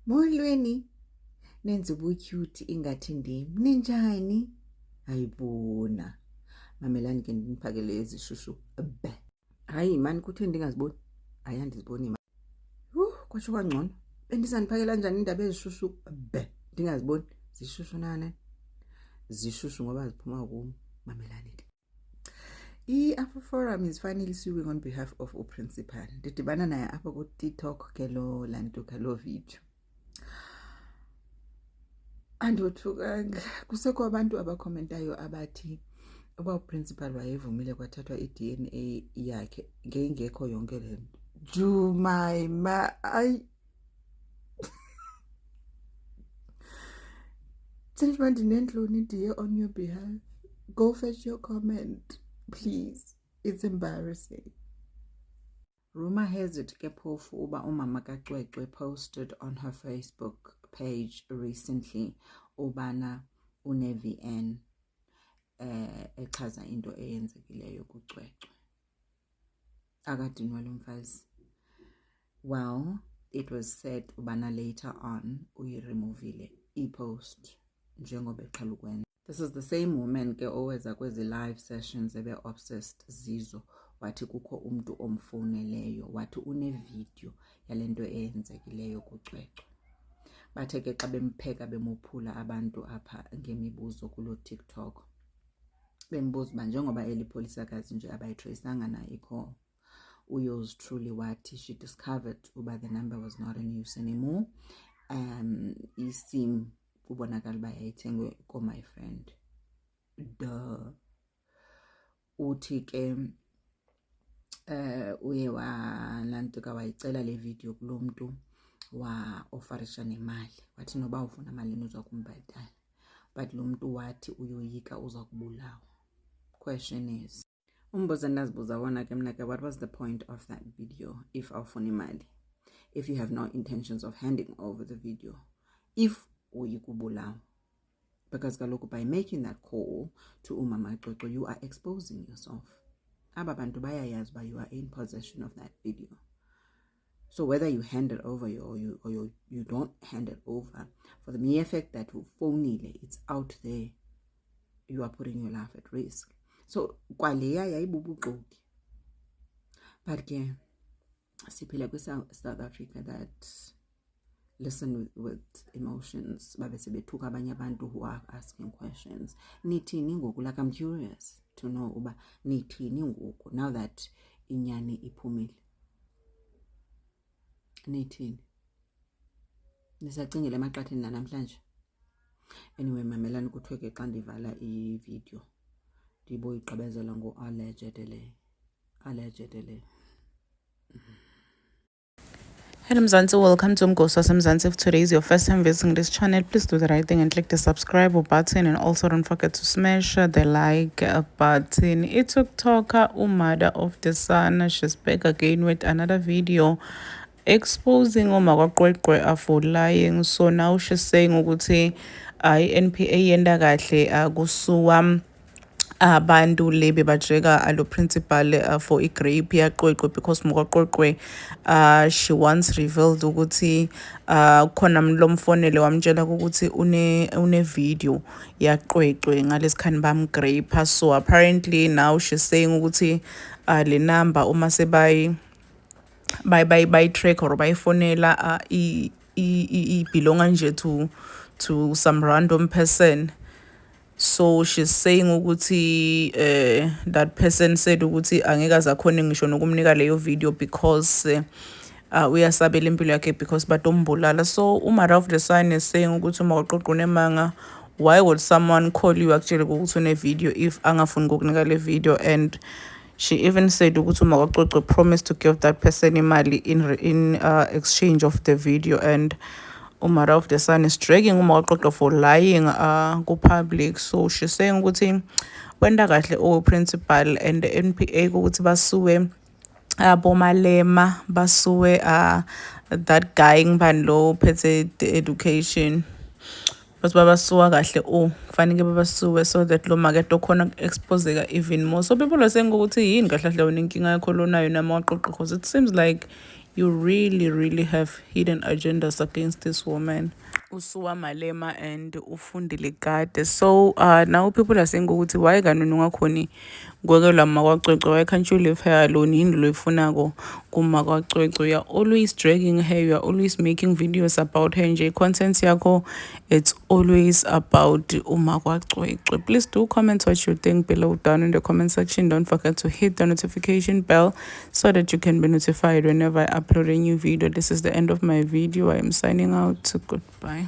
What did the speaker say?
Molweni, nenze ubutyuti ingathi ndim. Ninjani? Ayibona. Mamelani ke ndiniphakele ezishushu. Be. Hayi mani kutheni ndingaziboni? Hayi andiziboni mani. Kwatsho kwangcono. Bendizaniphakela njani indaba ezishushu? Be. Ndingaziboni. Zishushu nane. Zishushu ngoba ziphuma kum. Mamelani ke. I-AfroForum is finally suing on behalf of uprincipal. Ndidibana naye apha ku-TikTok ke lo lantuka lo video. Andothukanga. Kusekho abantu abakhomentayo abathi uba uprincipal wayevumile kwathathwa i-DNA yakhe ngengekho yonke le nto. Jumaima, ay. Tshela ndinentloni ndiye on your behalf. Go fetch your comment, please. It's embarrassing. Rumor has it ke phofu uba umama kaCwecwe posted on her Facebook page recently ubana une-VN echaza into eyenzekileyo kuCwecwe. Akadinwa lo mfazi. Well, it was said ubana later on uyiremovile i-post njengoba eqala ukwenza. This is the same woman ke oweza kwezi live sessions ebe-obsessed zizo. Wathi kukho umntu omfowuneleyo wathi une-video yalento eyenzekileyo kuCwecwe. Bathe ke xa bempheka bemophula abantu apha ngemibuzo kulo TikTok. Bembuza uba njengoba elipolisakazi nje abayitracanga na i-call. Yours truly wathi she discovered uba the number was not in use anymore. Isim kubonakala uba yayithengwe ko-my friend. Duh. Uthi ke uye walantuka wayicela le video kulo mntu wa-ofarisha nemali. Wathi noba ufuna malini uza kumbhatala. But lo mntu wathi uyoyika uza kubulawa. Question is, umbuzo ndazibuza wona ke mna ke, what was the point of that video if awufuna imali? If you have no intentions of handing over the video. If uyikubulawa. Because kaloku by making that call to umama Cwecwe, you are exposing yourself. Aba bantu bayayazi uba you are in possession of that video. So whether you hand it over or you don't hand it over, for the mere fact that ufonile, it's out there, you are putting your life at risk. So kwaleya yayibubuxoki. But ke siphila kwi-South Africa that listen with emotions. Babe sebethuka abanye abantu who are asking questions. Nithini ngoku? Like, I'm curious to know uba nithini ngoku now that inyani iphumile. Nithini? Nisacingile emaqatheni namhlanje? Anyway, mamelani kuthiwe ke xa ndivala i-video ndiboyigqibezela ngo-allegedly. Hello Mzansi, welcome to Mgosi Mzansi. If today is your first time visiting this channel, please do the right thing and click the subscribe button, and also don't forget to smash the like button. It's TikToker Umada of the Sun. She's back again with another video exposing Umama Cwecwe for lying. So now she's saying ukuthi NPA yenda kahle kusuwa abantu lebe bajeka alo principal for i-grape yaCwecwe, because mgoCwecwe she once revealed ukuthi khona lo mfonele wamtshela ukuthi une video yaCwecwe ngalesikhathi bamgrape. So apparently now she's saying ukuthi le number uma sebayi track or bayifonela belonga nje to some random person. So she's saying ukuthi that person said ukuthi angeke azakhona ngisho nokumnika leyo video because uyasabela impilo yakhe because batombulala. So uMother of the Sun is saying ukuthi uma uqoqa unemanga, why would someone call you actually ukuthi une video if angafuni ukukunika le video? And she even said ukuthi uma uqoqa promised to give that person imali in exchange of the video. And Umara of the Sun is dragging uMaqoqo for lying public. So she's saying ukuthi wenda kahle o principal and the NPA ukuthi basuwe Bomalema, basuwe that guy ngibani phethe the education. But babasuwa kahle kufanele babasuwe so that lo market okhona exposeka even more. So people are saying ukuthi yini kahle kahle inkinga yakho lonayo namaqoqo, because it seems like you really have hidden agendas against this woman. Usuwa Malema and Ufundile Kade. So now people are saying ukuthi why kanuni ungakhoni kwekelwa makwacwecwe, why can't you leave her alone? Yini loyifunako kumakwacwecwe? You're always dragging her, you're always making videos about her nje. Content yakho, it's always about umakwacwecwe. Please do comment what you think below down in the comment section. Don't forget to hit the notification bell so that you can be notified whenever I upload a new video. This is the end of my video. I am signing out. Goodbye.